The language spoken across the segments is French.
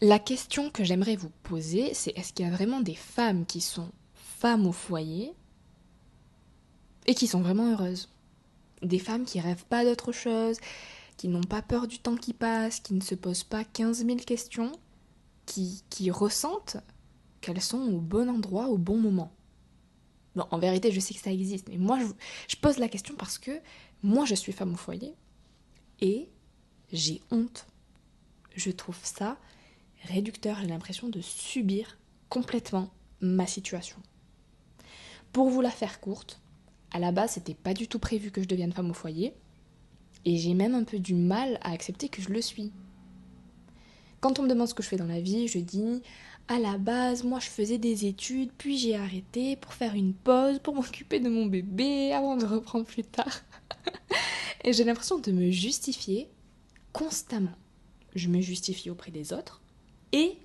La question que j'aimerais vous poser, c'est est-ce qu'il y a vraiment des femmes qui sont femmes au foyer et qui sont vraiment heureuses? Des femmes qui rêvent pas d'autre chose, qui n'ont pas peur du temps qui passe, qui ne se posent pas 15 000 questions, qui ressentent qu'elles sont au bon endroit au bon moment. Bon, en vérité, je sais que ça existe, mais moi, je pose la question parce que moi, je suis femme au foyer et j'ai honte. Je trouve ça réducteur, j'ai l'impression de subir complètement ma situation. Pour vous la faire courte, à la base, c'était pas du tout prévu que je devienne femme au foyer, et j'ai même un peu du mal à accepter que je le suis. Quand on me demande ce que je fais dans la vie, je dis à la base, moi je faisais des études, puis j'ai arrêté pour faire une pause, pour m'occuper de mon bébé avant de reprendre plus tard. Et j'ai l'impression de me justifier constamment. Je me justifie auprès des autres et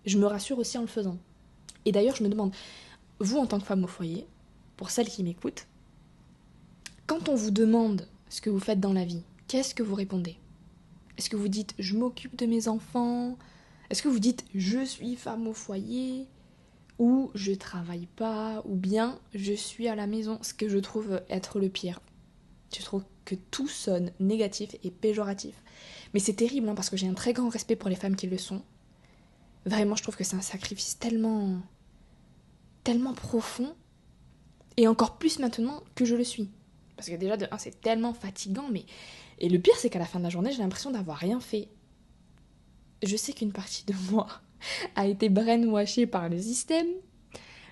je me rassure aussi en le faisant. Et d'ailleurs, je me demande, vous en tant que femme au foyer, pour celles qui m'écoutent, quand on vous demande ce que vous faites dans la vie, qu'est-ce que vous répondez? Est-ce que vous dites je m'occupe de mes enfants? Est-ce que vous dites je suis femme au foyer? Ou je travaille pas? Ou bien je suis à la maison? Ce que je trouve être le pire. Je trouve que tout sonne négatif et péjoratif. Mais c'est terrible hein, parce que j'ai un très grand respect pour les femmes qui le sont. Vraiment, je trouve que c'est un sacrifice tellement profond. Et encore plus maintenant que je le suis. Parce que déjà, de un, c'est tellement fatigant, mais... Et le pire, c'est qu'à la fin de la journée, j'ai l'impression d'avoir rien fait. Je sais qu'une partie de moi a été brainwashée par le système,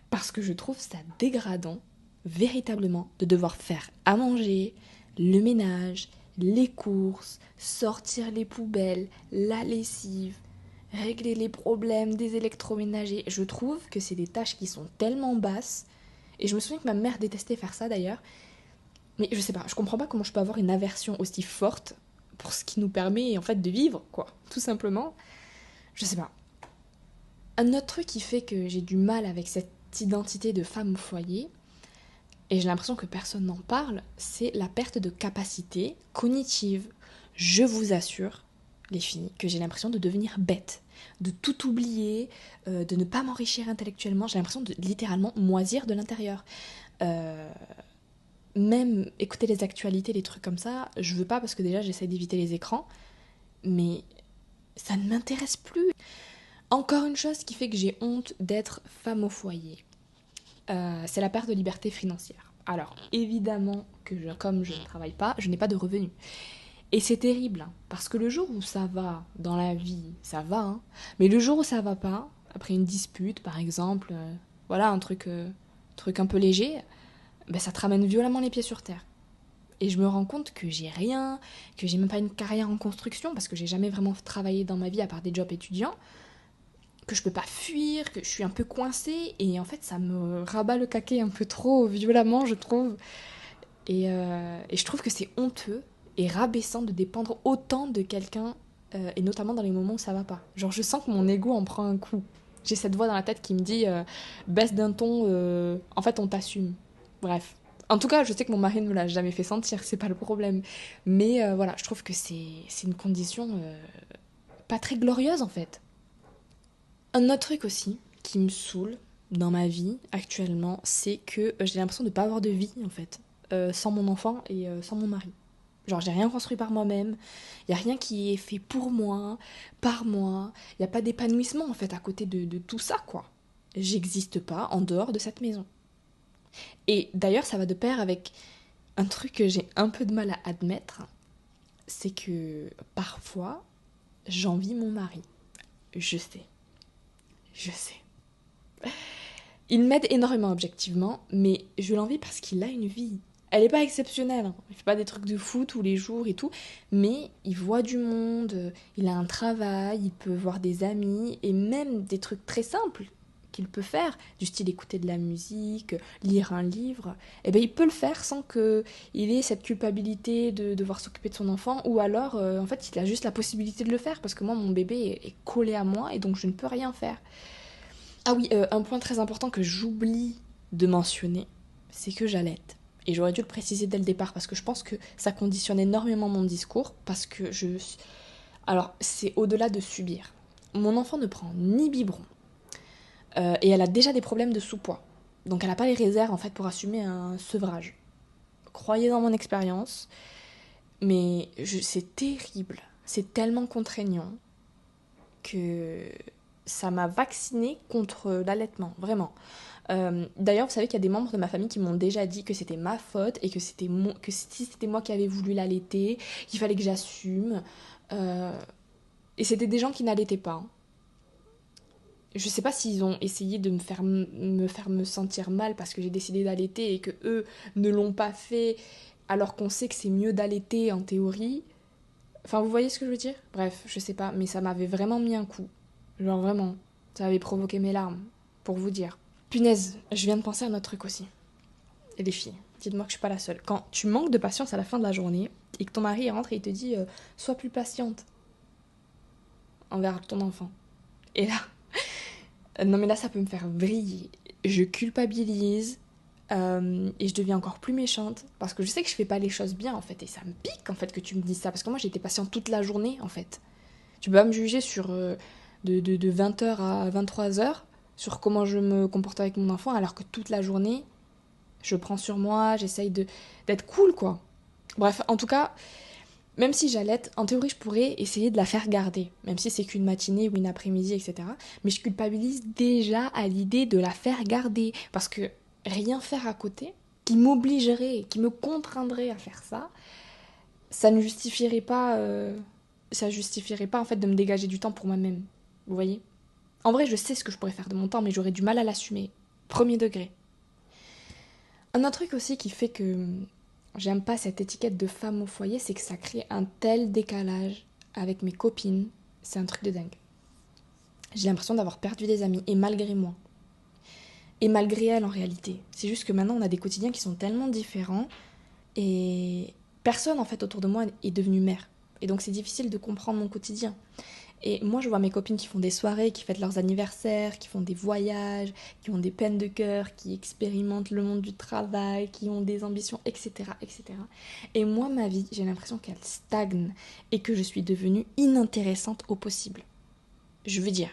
parce que je trouve ça dégradant, véritablement, de devoir faire à manger, le ménage, les courses, sortir les poubelles, la lessive, régler les problèmes des électroménagers. Je trouve que c'est des tâches qui sont tellement basses. Et je me souviens que ma mère détestait faire ça d'ailleurs. Mais je sais pas, je comprends pas comment je peux avoir une aversion aussi forte pour ce qui nous permet en fait de vivre, quoi. Tout simplement. Je sais pas. Un autre truc qui fait que j'ai du mal avec cette identité de femme au foyer, et j'ai l'impression que personne n'en parle, c'est la perte de capacité cognitive. Je vous assure, les filles, que j'ai l'impression de devenir bête, de tout oublier, de ne pas m'enrichir intellectuellement. J'ai l'impression de littéralement moisir de l'intérieur. Euh, Même écouter les actualités, les trucs comme ça, je veux pas parce que déjà j'essaie d'éviter les écrans, mais ça ne m'intéresse plus. Encore une chose qui fait que j'ai honte d'être femme au foyer, c'est la perte de liberté financière. Alors évidemment que comme je ne travaille pas, je n'ai pas de revenus. Et c'est terrible, hein, parce que le jour où ça va dans la vie, ça va, hein, mais le jour où ça va pas, après une dispute par exemple, voilà un truc un peu léger, ben, ça te ramène violemment les pieds sur terre. Et je me rends compte que j'ai rien, que j'ai même pas une carrière en construction, parce que j'ai jamais vraiment travaillé dans ma vie à part des jobs étudiants, que je peux pas fuir, que je suis un peu coincée, et en fait ça me rabat le caquet un peu trop violemment, je trouve. Et je trouve que c'est honteux et rabaissant de dépendre autant de quelqu'un, et notamment dans les moments où ça va pas. Genre je sens que mon ego en prend un coup. J'ai cette voix dans la tête qui me dit baisse d'un ton, en fait on t'assume. Bref. En tout cas, je sais que mon mari ne me l'a jamais fait sentir, c'est pas le problème. Mais voilà, je trouve que c'est une condition pas très glorieuse en fait. Un autre truc aussi qui me saoule dans ma vie actuellement, c'est que j'ai l'impression de pas avoir de vie en fait, sans mon enfant et sans mon mari. Genre j'ai rien construit par moi-même, il y a rien qui est fait pour moi, par moi, il y a pas d'épanouissement en fait à côté de tout ça quoi. J'existe pas en dehors de cette maison. Et d'ailleurs ça va de pair avec un truc que j'ai un peu de mal à admettre, c'est que parfois j'envie mon mari. Je sais, je sais. Il m'aide énormément objectivement, mais je l'envie parce qu'il a une vie. Elle est pas exceptionnelle, hein. Il fait pas des trucs de fou tous les jours et tout, mais il voit du monde, il a un travail, il peut voir des amis, et même des trucs très simples qu'il peut faire, du style écouter de la musique, lire un livre, et ben il peut le faire sans que il ait cette culpabilité de devoir s'occuper de son enfant, ou alors en fait il a juste la possibilité de le faire, parce que moi mon bébé est collé à moi et donc je ne peux rien faire. Ah oui, un point très important que j'oublie de mentionner, c'est que j'allaite. Et j'aurais dû le préciser dès le départ parce que je pense que ça conditionne énormément mon discours parce que je... Alors, c'est au-delà de subir. mon enfant ne prend ni biberon, et elle a déjà des problèmes de sous-poids. Donc elle n'a pas les réserves en fait pour assumer un sevrage. Croyez dans mon expérience, mais c'est terrible. C'est tellement contraignant que ça m'a vaccinée contre l'allaitement, vraiment. D'ailleurs, vous savez qu'il y a des membres de ma famille qui m'ont déjà dit que c'était ma faute et que que si c'était moi qui avais voulu l'allaiter, qu'il fallait que j'assume. Et c'était des gens qui n'allaitaient pas, hein. Je sais pas s'ils ont essayé de me faire me sentir mal parce que j'ai décidé d'allaiter et que eux ne l'ont pas fait alors qu'on sait que c'est mieux d'allaiter en théorie. Enfin, vous voyez ce que je veux dire? Bref, je sais pas, mais ça m'avait vraiment mis un coup. Genre vraiment, ça avait provoqué mes larmes, pour vous dire. Punaise, je viens de penser à un autre truc aussi. Et les filles, dites-moi que je suis pas la seule. Quand tu manques de patience à la fin de la journée et que ton mari rentre et il te dit sois plus patiente envers ton enfant. Et là, non mais là ça peut me faire vriller. Je culpabilise et je deviens encore plus méchante parce que je sais que je fais pas les choses bien en fait et ça me pique en fait que tu me dises ça parce que moi j'étais patiente toute la journée en fait. Tu peux pas me juger sur de 20h à 23h sur comment je me comporte avec mon enfant alors que toute la journée je prends sur moi, j'essaye d'être cool quoi. Bref, en tout cas, même si j'allaite, en théorie je pourrais essayer de la faire garder, même si c'est qu'une matinée ou une après-midi, etc. Mais je culpabilise déjà à l'idée de la faire garder parce que rien faire à côté qui m'obligerait, qui me contraindrait à faire ça, ça ne justifierait pas, ça justifierait pas en fait de me dégager du temps pour moi-même. Vous voyez? En vrai, je sais ce que je pourrais faire de mon temps, mais j'aurais du mal à l'assumer. Premier degré. Un autre truc aussi qui fait que j'aime pas cette étiquette de femme au foyer, c'est que ça crée un tel décalage avec mes copines. C'est un truc de dingue. J'ai l'impression d'avoir perdu des amis, et malgré moi. Et malgré elles en réalité. C'est juste que maintenant on a des quotidiens qui sont tellement différents, et personne en fait autour de moi est devenu mère. Et donc c'est difficile de comprendre mon quotidien. Et moi, je vois mes copines qui font des soirées, qui fêtent leurs anniversaires, qui font des voyages, qui ont des peines de cœur, qui expérimentent le monde du travail, qui ont des ambitions, etc., etc. Et moi, ma vie, j'ai l'impression qu'elle stagne et que je suis devenue inintéressante au possible. Je veux dire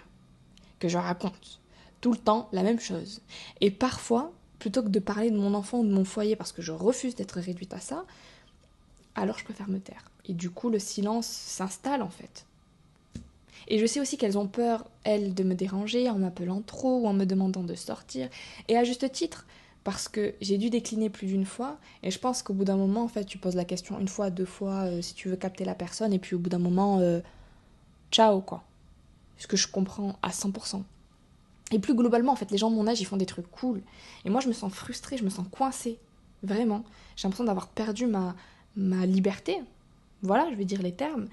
que je raconte tout le temps la même chose. Et parfois, plutôt que de parler de mon enfant ou de mon foyer parce que je refuse d'être réduite à ça, alors je préfère me taire. Et du coup, le silence s'installe en fait. Et je sais aussi qu'elles ont peur, elles, de me déranger en m'appelant trop ou en me demandant de sortir. Et à juste titre, parce que j'ai dû décliner plus d'une fois. Et je pense qu'au bout d'un moment, en fait, tu poses la question une fois, deux fois, si tu veux capter la personne. Et puis au bout d'un moment, ciao, quoi. Ce que je comprends à 100%. Et plus globalement, en fait, les gens de mon âge, ils font des trucs cool. Et moi, je me sens frustrée, je me sens coincée. Vraiment. J'ai l'impression d'avoir perdu ma liberté. Voilà, je vais dire les termes.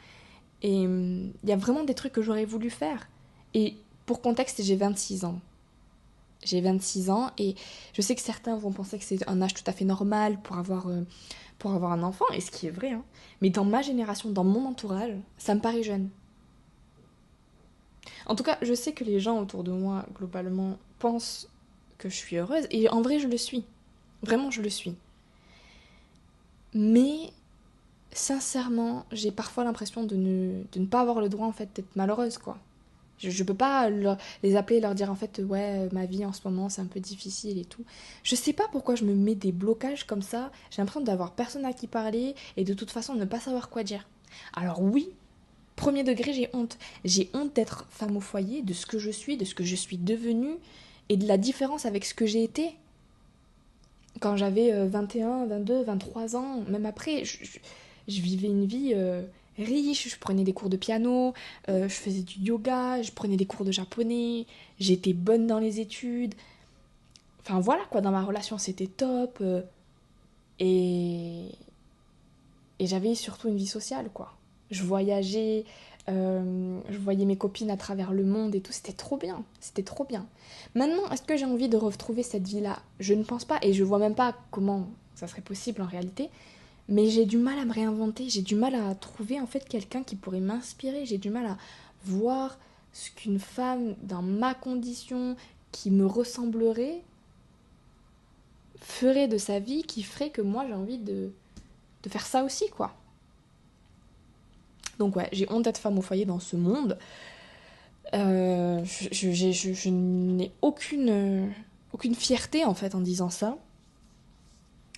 Et il y a vraiment des trucs que j'aurais voulu faire. Et pour contexte, j'ai 26 ans. J'ai 26 ans et je sais que certains vont penser que c'est un âge tout à fait normal pour avoir un enfant, et ce qui est vrai, hein. Mais dans ma génération, dans mon entourage, ça me paraît jeune. En tout cas, je sais que les gens autour de moi, globalement, pensent que je suis heureuse, et en vrai, je le suis. Vraiment, je le suis. Mais sincèrement, j'ai parfois l'impression de ne pas avoir le droit en fait d'être malheureuse quoi. Je peux pas les appeler et leur dire en fait ouais ma vie en ce moment c'est un peu difficile et tout. Je sais pas pourquoi je me mets des blocages comme ça. J'ai l'impression d'avoir personne à qui parler et de toute façon de ne pas savoir quoi dire. Alors oui, premier degré j'ai honte. J'ai honte d'être femme au foyer, de ce que je suis, de ce que je suis devenue et de la différence avec ce que j'ai été. Quand j'avais 21, 22, 23 ans, même après, je vivais une vie riche, je prenais des cours de piano, je faisais du yoga, je prenais des cours de japonais, j'étais bonne dans les études. Enfin voilà quoi, dans ma relation c'était top. Et, et j'avais surtout une vie sociale quoi. Je voyageais, je voyais mes copines à travers le monde et tout, c'était trop bien, c'était trop bien. Maintenant, est-ce que j'ai envie de retrouver cette vie-là? Je ne pense pas et je vois même pas comment ça serait possible en réalité. Mais j'ai du mal à me réinventer, j'ai du mal à trouver en fait quelqu'un qui pourrait m'inspirer, j'ai du mal à voir ce qu'une femme dans ma condition qui me ressemblerait ferait de sa vie, qui ferait que moi j'ai envie de faire ça aussi quoi. Donc ouais, j'ai honte d'être femme au foyer dans ce monde. Je n'ai aucune fierté en fait en disant ça.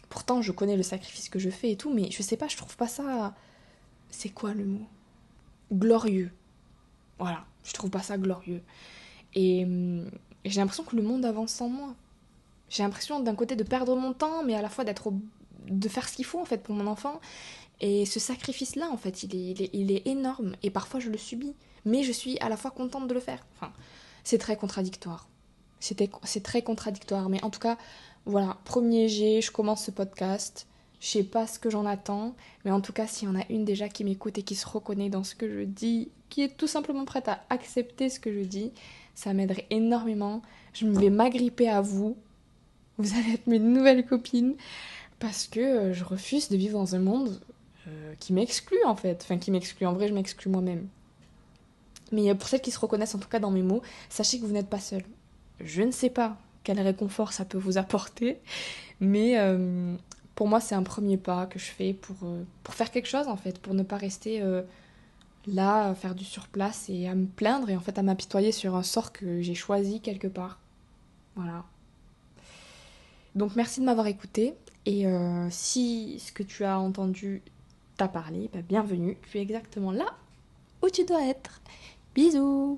Pourtant, je connais le sacrifice que je fais et tout, mais je sais pas, je trouve pas ça. C'est quoi le mot? Glorieux. Voilà, je trouve pas ça glorieux. Et j'ai l'impression que le monde avance sans moi. J'ai l'impression d'un côté de perdre mon temps, mais à la fois de faire ce qu'il faut en fait pour mon enfant. Et ce sacrifice-là, en fait, il est énorme. Et parfois, je le subis. Mais je suis à la fois contente de le faire. Enfin, c'est très contradictoire. C'est très contradictoire. Mais en tout cas, voilà, premier jet, je commence ce podcast. Je sais pas ce que j'en attends. Mais en tout cas, s'il y en a une déjà qui m'écoute et qui se reconnaît dans ce que je dis, qui est tout simplement prête à accepter ce que je dis, ça m'aiderait énormément. Je vais m'agripper à vous. Vous allez être mes nouvelles copines. Parce que je refuse de vivre dans un monde qui m'exclut en fait. Enfin, qui m'exclut. En vrai, je m'exclus moi-même. Mais pour celles qui se reconnaissent en tout cas dans mes mots, sachez que vous n'êtes pas seuls. Je ne sais pas quel réconfort ça peut vous apporter, mais pour moi, c'est un premier pas que je fais pour faire quelque chose en fait, pour ne pas rester là, à faire du surplace et à me plaindre et en fait à m'apitoyer sur un sort que j'ai choisi quelque part. Voilà. Donc merci de m'avoir écouté et si ce que tu as entendu t'a parlé, bah, bienvenue, tu es exactement là où tu dois être. Bisous!